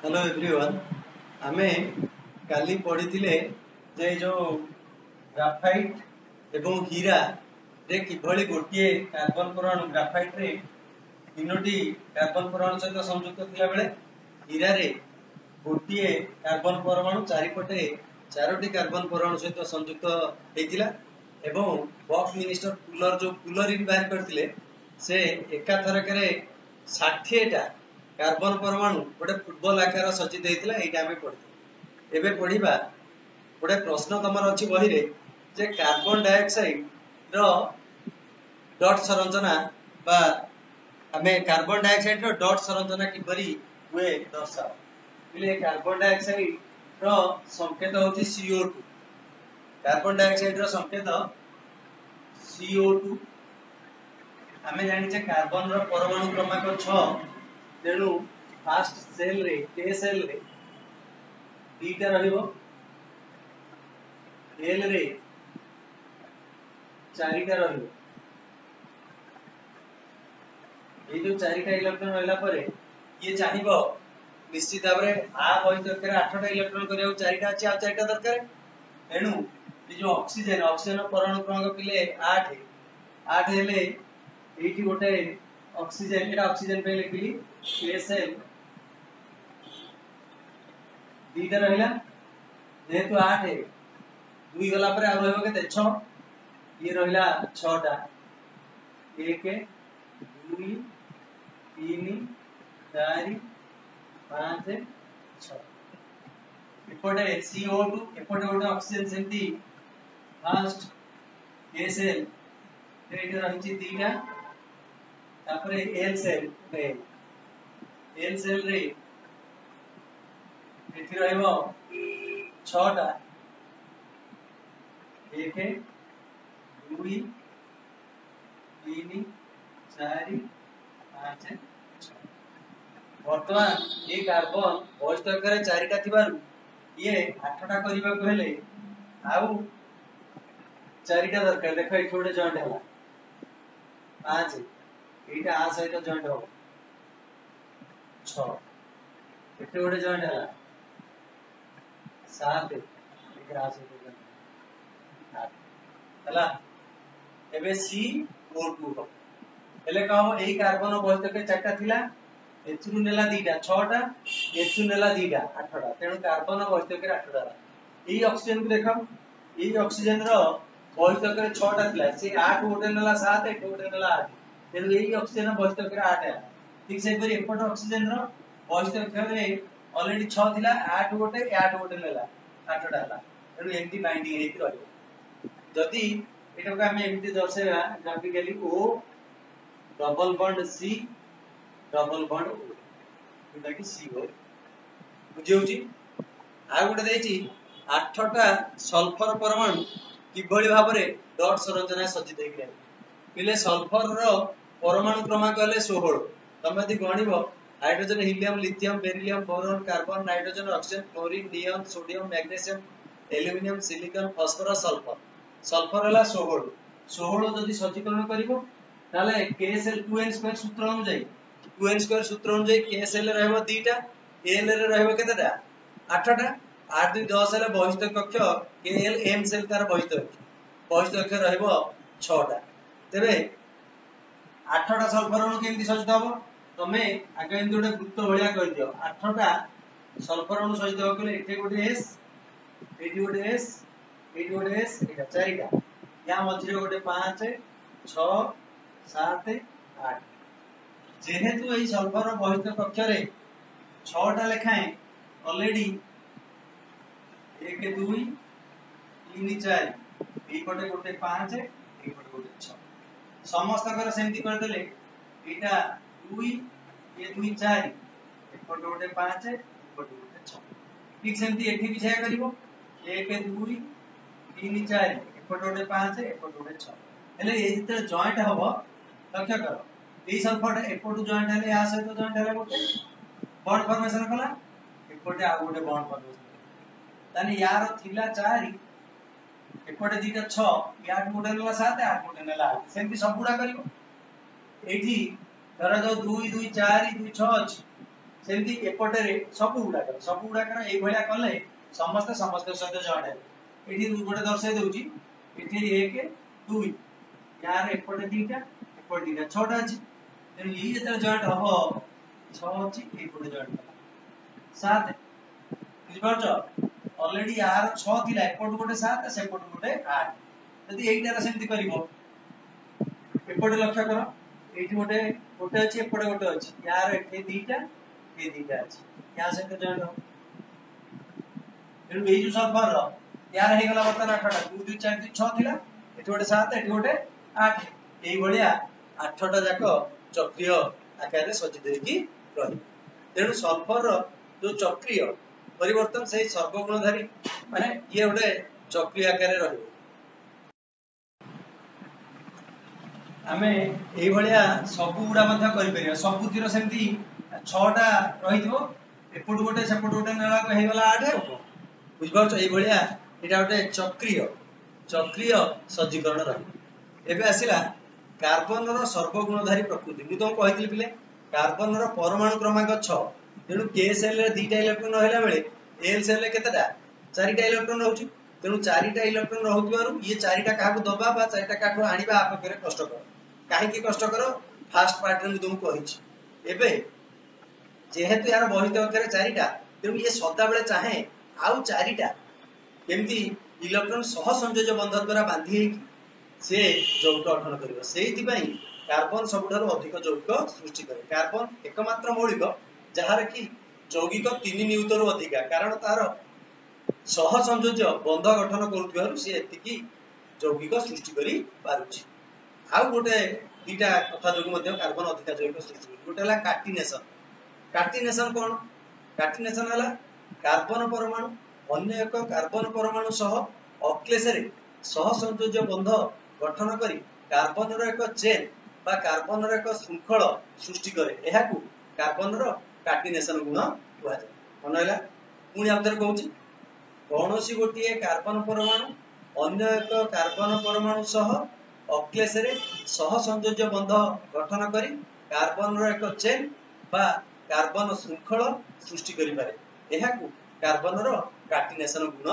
Hello everyone आमे काली पढ़ी जे जो ग्राफाइट एवं हीरा रे किभली गोटे कार्बन परमाणु ग्राफाइट रे तीनोटी कार्बन परमाणु सहित संयुक्त थिला बेले हीरा रे गोटे कार्बन परमाणु चारिपटे चारोटी कार्बन परमाणु सहित संयुक्त हेतिला एवं बॉक्स मिनिस्टर कूलर जो कूलर इन बाहर करथिले से एका थरकरे 60 टा कार्बन परमाणु गोटे फुटबॉल आकार सज्जित होता है आम पढ़ी एवं पढ़ा गोटे प्रश्न तुम अच्छी बही रे जे कार्बन डाइऑक्साइड रो डॉट संरचना बा आमे कार्बन डाइऑक्साइड रो डॉट संरचना किपरि हुए दर्शाओ बोले कार्बन डाइऑक्साइड रो संकेत होची CO2 कार्बन डाइऑक्साइड रो संकेत CO2 आमे जानि जे कार्बन रो परमाणु क्रमांक 6 तेणु फास्ट सेल रे के सेल रे दीटा रहिबो एल रे चारिटा रहिबो ये जो चारिटा इलेक्ट्रॉन रहला परे ये चाहिबो निश्चित भाव रे आ बही दरकार 8टा इलेक्ट्रॉन करियो चारिटा अछि आ चारिटा दरकार तेणु ये जो ऑक्सीजन परमाणु क्रमांक पिले 8 8 हेले एठी गोटे ऑक्सीजन एटा ऑक्सीजन पे लिखली KCl दीटा रहिला जेहेतु 8 है 2 गला पर आ रहबो केते 6 ये रहिला 6 टा 1 2 3 4 5 6 एपटे CO2 एपटे गोटे ऑक्सीजन सेंती फर्स्ट KCl एटा रहिची दीटा तापरे एल सेल रे एथि रहइबो 6 टा 1 2 3 4 5 6 वर्तमान ये कार्बन बहिष्ठकर 4टा थिबारु ये 8टा करिबा को हेले आउ 4टा दरकार देखो एथि गोटे जॉइंट हला 5 एटा आ सहित जॉइंट हो 6 एटे गोटे जॉइंट हला 7 एटा आ सहित जॉइंट 8 हला एबे CO2 हो हेले कहबो एई कार्बन बहिष्ठ के 4टा थिला एथुरु नेला 2टा 6टा एथु नेला 2टा 8टा तेनु कार्बन बहिष्ठ के 8टा एई ऑक्सीजन को देखो एई ऑक्सीजन रो बहिष्ठ के 6टा थिला से 8 गोटे नेला 7 एटे गोटे नेला 8 तेनु एई ऑक्सीजन बहिष्ठ के 8 है ठीक से परि एपट ऑक्सीजन रो बहिष्ठ के ऑलरेडी 6 थिला 8 गोटे नेला 8टा हला तेनु एमटी बाइंडिंग हेति रहयो जदी एटा को हम एमटी दर्शाइबा graphically O double bond C double bond O एटा कि CO बुझियोची आ गोटे देछि 8टा सल्फर परमाणु किभली भाबरे डॉट संरचना सज्जित हेकि पिले सल्फर रो परमाणु क्रमांक हले 16 तमे यदि गणिबो hydrogen helium lithium beryllium boron carbon nitrogen oxygen chlorine neon sodium magnesium aluminium silicon phosphorus sulphur हला 16 जदि सज्जीकरण करिवो ताले KCl 2n2 सूत्र अनुसार 2n2 सूत्र अनुसार KCl रहबो 2टा L रे रहबो केतेटा 8टा 8 2 10 हले बहिष्ठ कक्ष KL M सेल तार बहिष्ठ कक्ष रहबो 6टा तेबे 8टा सल्फर अणु केमति सज्जित हबो तमे आगे एमति गोटे वृत्त भलिया कर दियो 8टा सल्फर अणु सज्जित हो गेले एठे गोटे S एठी गोटे S एठी गोटे S एटा 4टा या मझिरे गोटे 5 6 7 8 जेहेतु एई सल्फर बहिष्ठ कक्ष रे 6टा लेखाए ऑलरेडी 1 2 3 4 एई पटे गोटे 5 एई पटे गोटे 6 समस्त कर सेमति कर देले एटा 2 ये 2 4 एपट गोटे 5 एपट गोटे 6 ठीक सेमति एठी भी छया करिवो 1 2 3 4 एपट गोटे 5 एपट गोटे 6 हेले ए जिते जॉइंट हबो लक्ष्य करो ए सल्फर एपट जॉइंट हेले आ सहित जॉइंट हेले गोटे बॉन्ड फॉर्मेशन कला एपटे आ गोटे बॉन्ड फॉर्मेशन तानी यार थिला 4 एपटे दीटा 6 या गोटे नेला 7 8 गोटे नेला 8 सेमति सबुडा करिवो एठी धरा जो 2 2 4 2 6 अछि सेमती एपटे सब गुड़ाकर ये भाया कले समस्त समस्त सहित जॉइंट है ये गोटे दर्शाई दूची ये 1 2 यार एपटे 2टा एपटे 2टा 6टा अच्छी तेणु ये जो जॉइंट हम 6 अच्छी ये जॉइंट 7 बुझिपारछ ऑलरेडी यार 6 थिला एपट गोटे 7 सेपट गोटे 8 यदि एइटार सेमती करिवो एपटे लक्ष्य करो एइठी गोटे गोटे अछि एपटे गोटे अछि यार ए 2टा अछि या सहित जॉइंट हो तेणु एइ जो सल्फर रो यार हे गला बर्तन 8टा 2 2 4 2 6 थिला एठी गोटे 7 एठी गोटे 8 एइ भलिया 8टा जाक चक्रीय आकार रे सजी देकी रही तेणु सल्फर रो जो चक्रीय परिवर्तन से सर्वगुणधारी माने ये गोटे चक्रीय आकार रे रही आमे एइ भलिया सब गुडा मध्य करि परिया सबुतिर सेमती 6टा रहिथो एपट गोटे सेपट गोटे नेला हे गला 8 बुझ पाउछ एइ भलिया एटा गोटे चक्रीय सजीकरण रही एबे आसिला कार्बन रो सर्वगुणधारी प्रकृति मु तो कहितली पिले कार्बन रो परमाणु क्रमांक 6 तेणु के सेल रे 2टा इलेक्ट्रॉन रहला बेले एल सेल रे केतेटा 4टा इलेक्ट्रॉन रहउची तेणु 4टा इलेक्ट्रॉन रहउतिबारु ये 4टा काहाकू दबा बा 4टा काठो आनिबा आपकरे कष्टकर काहे की कष्टकर फास्ट पार्ट रे तुम कहिछि एबे जेहेतु यार बहित अक्षरे 4टा तेणु ये सदा बेले चाहे आउ 4टा केमती इलेक्ट्रॉन सह संयोज बंध द्वारा बांधी से यौगिक गठन करिवो सेहिति पई कार्बन सबुठारु अधिक यौगिक सृष्टि करे कार्बन एकमात्र मौलिक जहार की यौगिक 3 नियुतरु अधिका कारण तार सह संयोज बंध गठन करुथिबारु से एतिकी यौगिक सृष्टि करि पारुछि आउ गोटे दीटा कथा जोगु मध्ये कार्बन अधिक यौगिक सृष्टि करि गोटे हला कार्टिनेशन कोन कार्टिनेशन हला कार्बन परमाणु अन्य एक कार्बन परमाणु सह अक्लेशरे सह संयोज बंध गठन करी कार्बन रो एक चेन बा कार्बन रो एक श्रृंखल सृष्टि करे एहाकू कार्बन रो कार्टिनेशन गुण कुआ जाय मनैला पुणी आउथर कहूची कोनोसी गोटिए कार्बन परमाणु अन्य एक कार्बन परमाणु सह अक्लेशरे सह संयोज बंध गठन करी कार्बन रो एक चेन बा कार्बन श्रृंखल सृष्टि करि पारे एहाकू कार्बन रो कार्टिनेशन गुण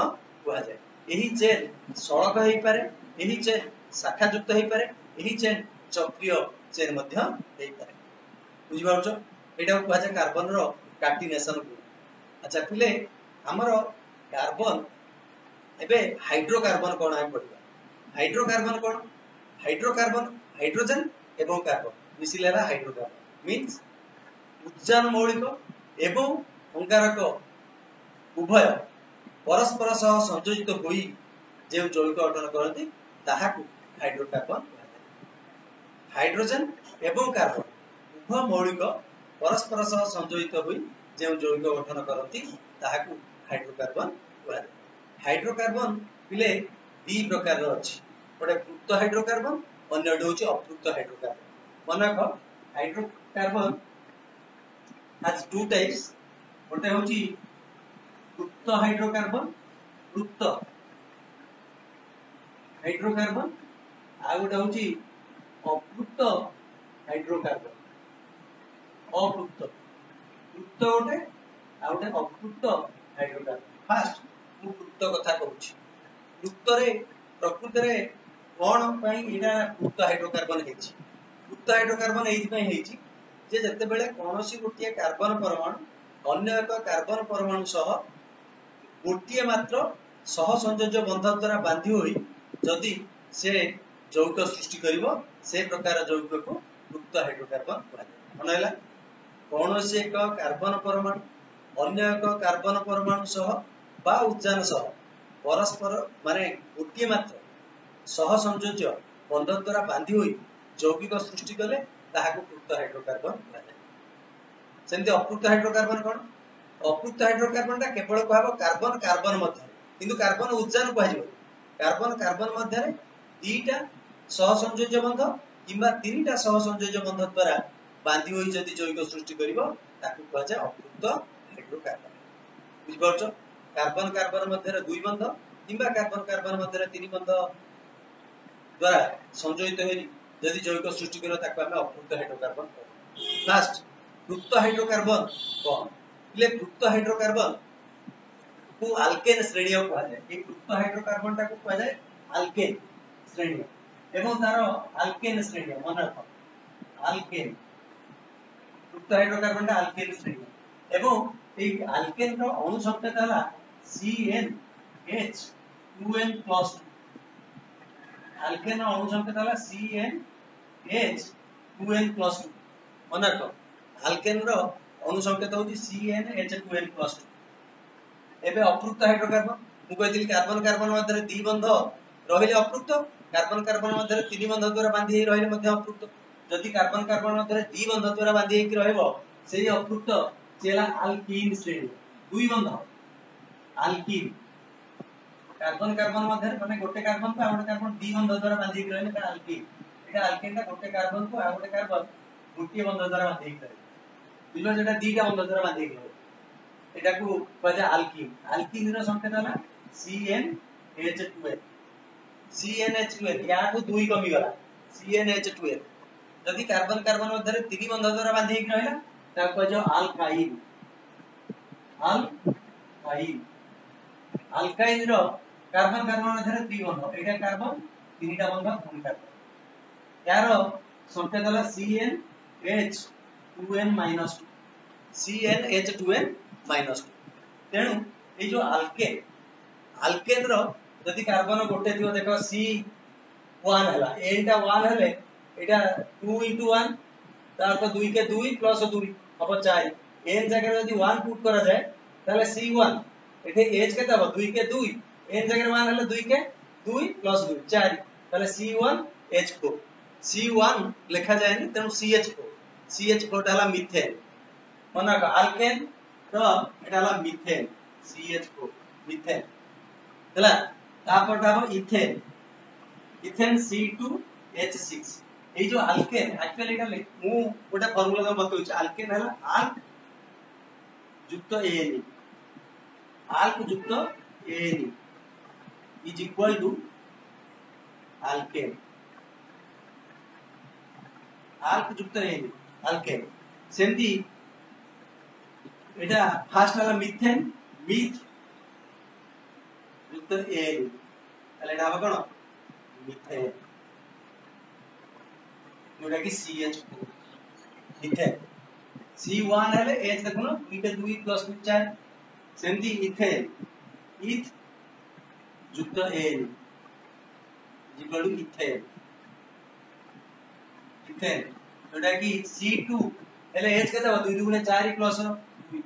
कुआ जाय एही चेन सड़क हेई पारे एही चेन शाखा युक्त हेई पारे एही चेन चक्रीय चेन मध्य हेई पारे बुझि पाउछ एटा कुआ जाय कार्बन रो कार्टिनेशन गुण अच्छा पिले हमर कार्बन एबे हाइड्रोकार्बन कोन आइ पडिबा हाइड्रोकार्बन हाइड्रोजन एवं कार्बन मिसिलेला हाइड्रोकार्बन मींस उच्चारण मौलिक एवं अंगारक उभय परस्पर सह संयोजित होई जे यौगिक गठन करती ताहाकू हाइड्रोकार्बन हाइड्रोजन एवं कार्बन उभय मौलिक परस्पर सह संयोजित होई जे यौगिक गठन करती ताहाकू हाइड्रोकार्बन हाइड्रोकार्बन पिले दी प्रकार रो अछि गोटे पृक्त हाइड्रोकार्बन अन्यटी होछि अपृक्त हाइड्रोकार्बन मनक हाइड्रोकार्बन has two types गोटे होछि पृक्त हाइड्रोकार्बन आ गोटे होछि अपृक्त हाइड्रोकार्बन पृक्त गोटे आ गोटे अपृक्त हाइड्रोकार्बन फास्ट मु पृक्त कथा कहूछि पृक्त रे प्रकृति रे कोन पई एटा पृक्त हाइड्रोकार्बन हेछि पृक्त हाइड्रोकार्बन एथि पई हेछि जे जते बेले कोनोसी गोटिए कार्बन परमाणु अन्य एक कार्बन परमाणु सह गोटिए मात्र सह संयोज बंध द्वारा बांधी होई जदि से यौगिक सृष्टि करिवो से प्रकार यौगिक को पृक्त हाइड्रोकार्बन कहलाय मनैला कोनोसी एक कार्बन परमाणु अन्य एक कार्बन परमाणु सह बा उच्चारण सह परस्पर माने गोटिए मात्र सह संयोज बंध द्वारा बांधी होई यौगिक सृष्टि कले ताहाकू पृक्त हाइड्रोकार्बन कहलाय सेमते अपृक्त हाइड्रोकार्बन कोन अपृक्त हाइड्रोकार्बन ता केवल कहबो कार्बन कार्बन मध्य किंतु कार्बन उच्चारण कहजिवो कार्बन कार्बन मध्य रे दीटा सह संयोज बंध किबा तीनटा सह संयोज बंध द्वारा बांधी होई जदि यौगिक सृष्टि करिवो ताकू कहजा अपृक्त हाइड्रोकार्बन बुझि परछ कार्बन कार्बन मध्य रे दुई बंध किबा कार्बन कार्बन मध्य रे तीन बंध द्वारा संयोजित होई जदि यौगिक सृष्टि करिवो ताकू हम अपृक्त हाइड्रोकार्बन कहू लास्ट fructo हाइड्रोकार्बन कौन ले fructo हाइड्रोकार्बन को अल्केन श्रेणी कहा जाए ये fructo हाइड्रोकार्बन टा को कहा जाए अल्केन श्रेणी एवं तार अल्केन श्रेणी मन रख अल्केन fructo हाइड्रोकार्बन टा अल्केन श्रेणी एवं ए अल्केन रो अणु संकेत हला CnH2n+2 अल्केन रो अणु संकेत हला CnH2n+2 मन रख अल्केन रो अणु संकेत होची CnH2n+2 एबे अप्रुक्त हाइड्रोकार्बन मु कहतिल कार्बन कार्बन मध्य दी बंध रहिले अप्रुक्त कार्बन कार्बन मध्य तीन बंध द्वारा बांधी रहिले मध्य अप्रुक्त जदि कार्बन कार्बन मध्य दी बंध द्वारा बांधी कि रहबो सेही अप्रुक्त चेला अल्कीन श्रेणी दुई बंध अल्कीन कार्बन कार्बन मध्य माने गोटे कार्बन को आउटे कार्बन दी बंध द्वारा बांधी कि रहले एटा अल्कीन ता गोटे कार्बन को आउटे कार्बन गोटे बंध द्वारा बांधी कि रहले दुलो जेटा दीटा बंध द्वारा बांधी कि एटा को कजा अल्कीन अल्कीन रो संकेत हला CnH2n CnH2n या को दुई कमी गला CnH2n जदि कार्बन कार्बन मध्य तीन बंध द्वारा बांधी कि रहला ता कजो अल्काइन अल्काइन रो कार्बन कार्बन मध्य दी बंध एटा कार्बन तीनटा बंध कोन कार्बन यारो संकेत हला CnH2n-2 CnH2n-2 तेणु ए जो अल्केन रो जदि कार्बन गोटे थियो देखो C1 हला एटा 1 हले एटा 2 * 1 तार तो 2 के 2 प्लस 2 अब 4 n जगह जदि 1 पुट करा जाए ताले C1 एठे h के तब 2 के 2 n जगह 1 हले 2 के 2 प्लस 2 4 ताले C1H4 C1 लिखा जाए नि तेणु CH4 हला मीथेन मना का अल्केन तो एटा हला मीथेन CH4 मीथेन हला तापर ताब इथेन C2H6 ए जो अल्केन एक्चुअली एटा मु गोटा फार्मूला द बतौछ अल्केन हला आल्क युक्त any is equal to alkane आल्क युक्त एनी अल्केन सेमती एटा फर्स्ट हला मीथेन मीथ युक्त एनी ताले एटा कोन मीथेन जोटा कि CH4 मीथेन C1 हले H देखुनो 2 के 2 प्लस 4 सेमती इथेन इथ युक्त एन इक्वल टू इथेन जोटा कि C2 हले H केता 2 * 4 प्लस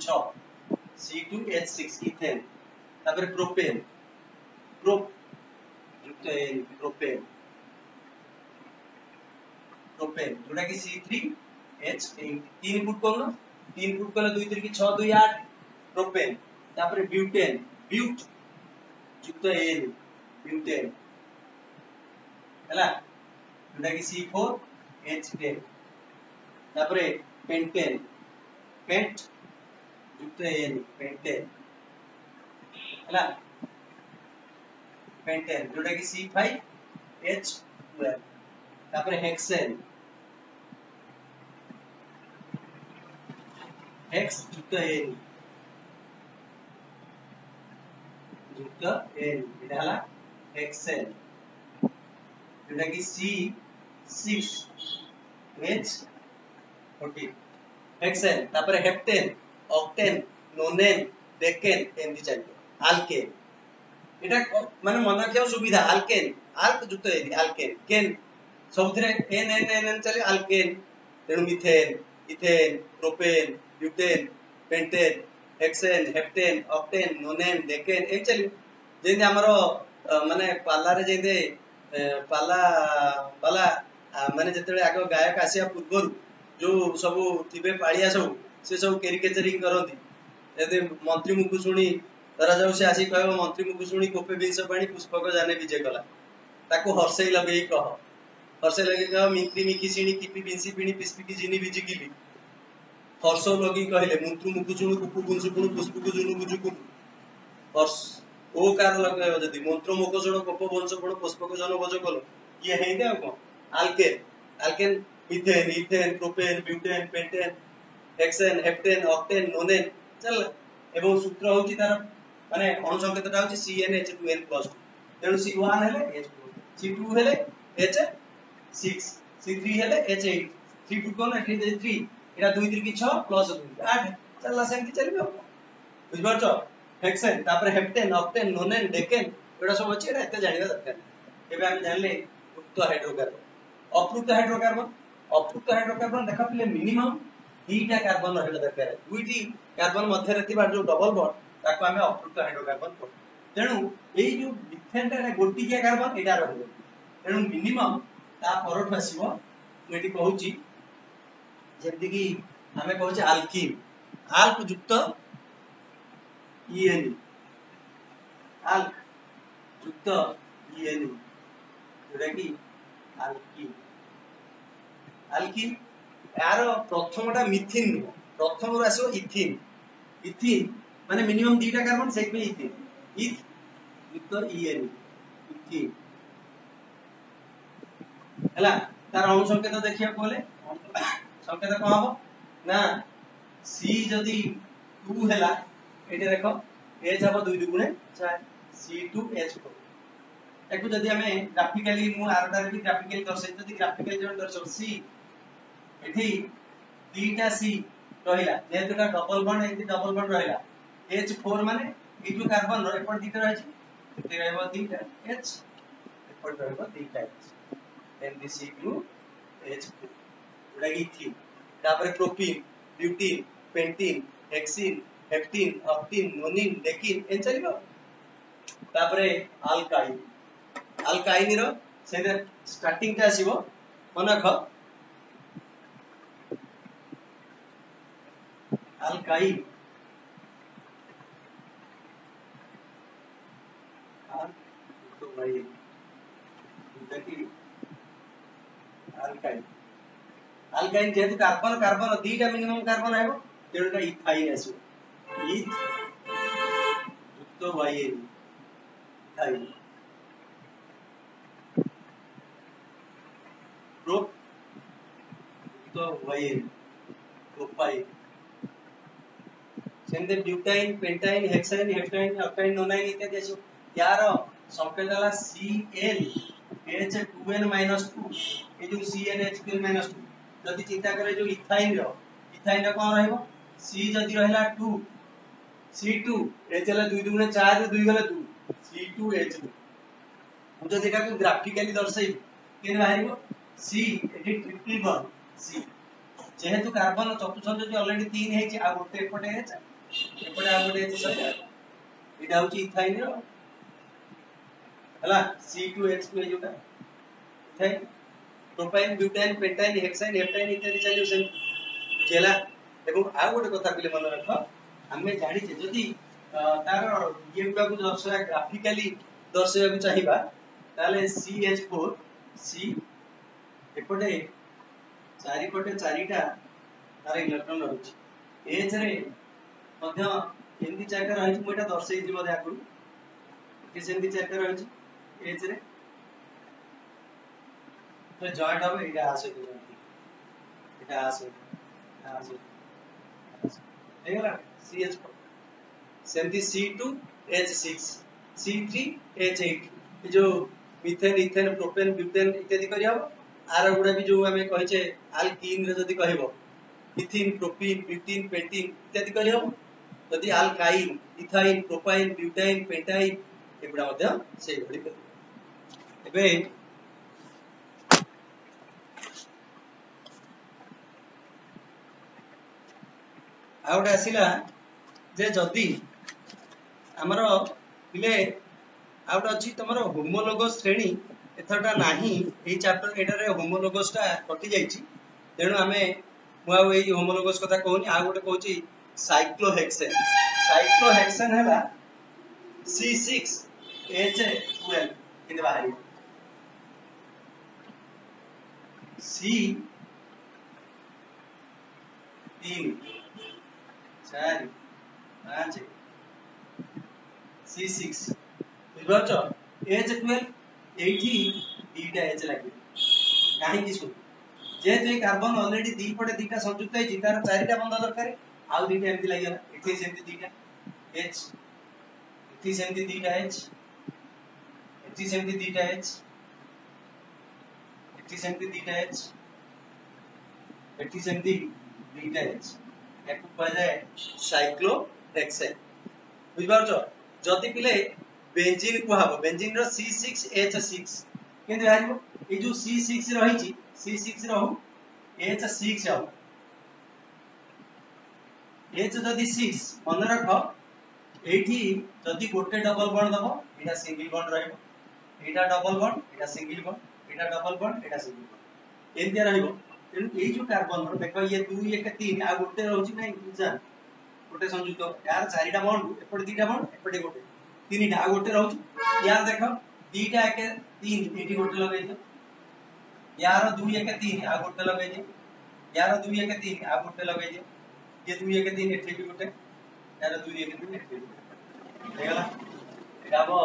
6 C2H6 इथेन तापर प्रोपेन युक्त एन प्रोपेन जोटा कि C3H8 तीन फुट कोन 3 फुट कले 2 3 6 2 8 प्रोपेन तापर ब्यूटेन युक्त एन ब्यूटेन हला जोटा कि C4H10 तापर पेंटेन युक्त एन पेंटेन हला पेंटेन जोटा कि C5H12 तापर हेक्सेन हेक्स युक्त एन एटा हला हेक्सेन जोटा कि C6H14 हेक्सेन तापर हेप्टेन ऑक्टेन नोनेन डेकेन एंदी चाहिए अल्केन एटा माने मन रखियो सुविधा अल्केन आल्क युक्त एन अल्केन केन सबथरे n चले अल्केन तेनु methane ethane propane butane pentane hexane heptane octane नोनेन decane ए चली जेंदे हमरो माने पाला रे जेंदे पाला माने जतले आगो गायक आसिया पूर्व जो सब थिबे पाड़िया सब से सब कैरिकेचरिंग करंती यदि मंत्री मुकु सुनी धरा जाऊ से आसी कहबो मंत्री मुकु सुनी कोपे बिंस पानी पुष्पक जाने विजय कला ताको हर्षई लगेई कह हर्षई लगे कह मित्री मिकी सिनी किपि बिंसी पिनी पिस्पी की जिनी बिजी किली हर्ष लगी कहले मंत्री मुकु सुनी कुकु गुंसु पुनु पुष्पक जुनु बुजु कु हर्ष ओ कार लगे जदी मंत्र मुक सुनो कोप वंश पुनु पुष्पक जन बज कलो ये हेदे आ को alkane methane ethane propane butane pentane hexane heptane octane नोनेन चल एवं सूत्र होची तार माने अणुसंकेतटा होची CnH2n+2 तेणु C1 हेले H2 C2 हेले H6 C3 हेले H8 C2 कोन एठी 3 एटा 2 3 की 6 प्लस 2 8 चलला सेमति चलिबो बुझ परछो हेक्सेन तापर हेप्टेन ऑक्टेन नोनेन डेकेन एटा सब अछि एटा एते जानिबा दरकार एबे हम जानले उक्त हाइड्रोकार्बन अप्रुक्त हाइड्रोकार्बन देखा पिले मिनिमम 2टा कार्बन रहला दरकार 2टी कार्बन मध्य रे थिबा जो डबल बॉन्ड ताको हमें अप्रुक्त हाइड्रोकार्बन कहू तेणु एई जो मिथेन रे गोटी के कार्बन एटा रहबो तेणु मिनिमम ता परठ आसीबो मु एटी कहूची जेमति कि हमें कहूचे अल्कीन अल्क युक्त ईएन अल्क युक्त ईएन जोटा कि अल्कीन अल्कीन यार प्रथमटा मिथिन प्रथम रो आसो इथिन इथिन माने मिनिमम 2टा कार्बन सेक में इथिन इथ युक्त ईएन इथिन हला तार अणु संकेत देखिया बोले संकेत कोन हो ना C जदी 2 हैला एटे देखो H हबो 2 गुणे 4 C2H4 एकु जदी हमें ग्राफिकली मु आरटा रे ग्राफिकली दर्शै जदी ग्राफिकली जण दर्शौ C एठी 2टा C रहिला जेहेतुटा डबल बॉन्ड एठी डबल बॉन्ड रहिला H4 माने ई जो कार्बन रो एपट 2टा रहै छै एते रहबो 2टा H एपट रहबो 2टा H NC2H4 उडागी थी तापर propene butene pentene hexene heptene octene nonene decene एन चलिबो तापर अल्काइन रो सेने स्टार्टिंग ता आसीबो मनख अल्काइन तो भाई देखि अल्काइन अल्काइन जेतु कार्बन कार्बन 2टा मिनिमम कार्बन आइबो तेडा इथाइन आसो इथ युक्त वाइन इथाइन प्रोप युक्त वाइन प्रोपाइन सेंदे butyne pentyne hexyne heptyne octyne nonyne इत्यादि आसो यार संकेत हला Cl H2n-2 ए जो CnH2n-2 जदि चिंता करे जो इथाइन रो कोन रहबो C जदि रहला 2 C2 H हला 2 गुणे 4 2 गला 2 C2H2 मु जदि एटा को ग्राफिकली दर्शाई केन बाहरिबो C eighty triple bond C जेहेतु कार्बन चतुष्फलक जो ऑलरेडी 3 है आ गोटे एपटे H एपटे आ गोटे H सही एटा होची इथाइन रो हला C2H2 जोटा ethyne propyne butyne pentyne hexyne heptyne इत्यादि चलियो से बुझेला एवं आ गोटे कथा पिले मन रख हमें जानि जे जदी तार ये गुडा को दर्शा ग्राफिकली दर्शाया को चाहिबा ताले CH4 C एपटे चारि पटे चारिटा तार इलेक्ट्रॉन रहउची H रे मध्य एंदी चाका रहउची मोटा दर्शाई जे मधे आकु कि सेंदी चाका रहउची H रे तो जॉइंट হবে এটা আছে এটা আছে देखला CH4 सेंती C2H6 C3H8 ये जो मीथेन इथेन प्रोपेन ब्यूटेन इत्यादि करि हबो आर गुडा भी जो हमें कहै छै अल्कीन रे जदी कहबो इथिन प्रोपीन ब्यूटीन पेंटीन इत्यादि करि हबो जदी alkyne ethyne propyne butyne pentyne एगुडा मध्य सेही भली करि एबे आउट आसिला जे जदी हमरो पिले आउट अछि तमरो होमोलोगस श्रेणी एथरटा नाही ए चैप्टर एटारे होमोलोगस टा कटि जाईची तेनु हमें मुआ ए होमोलोगस कथा कहूनी आ गोटे कहूची साइक्लोहेक्सेन हला C6H12 किने बाहरी C 3 4 5 C6 बुझबाचो H12 एठी 2टा H लागि काहे कि सु जेहेतु ये कार्बन ऑलरेडी दी पटे दीटा संयुक्त है तार चारिटा बंध दरकार आउ दीटा एमती लागला एठी सेमती दीटा H एठी सेमती दीटा H एठी सेमती दीटा H एठी सेमती दीटा H एठी सेमती दीटा H याकु कह जाए साइक्लोहेक्सेन बुझ पारछो जति पिले बेंजीन को हबो बेंजीन रो C6H6 केंदे आइबो ए जो C6 रही छी C6 रहू H6 आउ H जदि 6 मन रख एठी जदि गोटे डबल बॉन्ड दबो एटा सिंगल बॉन्ड रहइबो एटा डबल बॉन्ड एटा सिंगल बॉन्ड एटा डबल बॉन्ड एटा सिंगल बॉन्ड एंतिया रहइबो तेनु ए जो कार्बन रो देखो ये 2 1 3 आ गोटे रहउची नै जान गोटे संयुक्त यार चारिटा बॉन्ड एपटे दीटा बॉन्ड एपटे गोटे तीनटा आ गोटे रहउची यार देखो दीटा 1 3 एठी गोटे लगाइ दे यार 2 1 3 आ गोटे लगाइ दे यार 2 1 3 आ गोटे लगाइ दे ये 2 1 3 एठी भी गोटे यार 2 1 3 एठी देखला एटा बो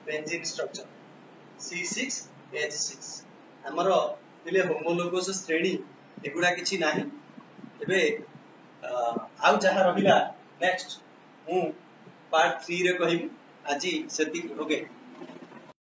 बेंजीन स्ट्रक्चर C6H6 हमरो दिले होमोलोगस श्रेणी एगुडा किछि नाही एबे आउ जहा रहिला नेक्स्ट हूँ पार्ट 3 रे कहिबी आजी सेति ओके।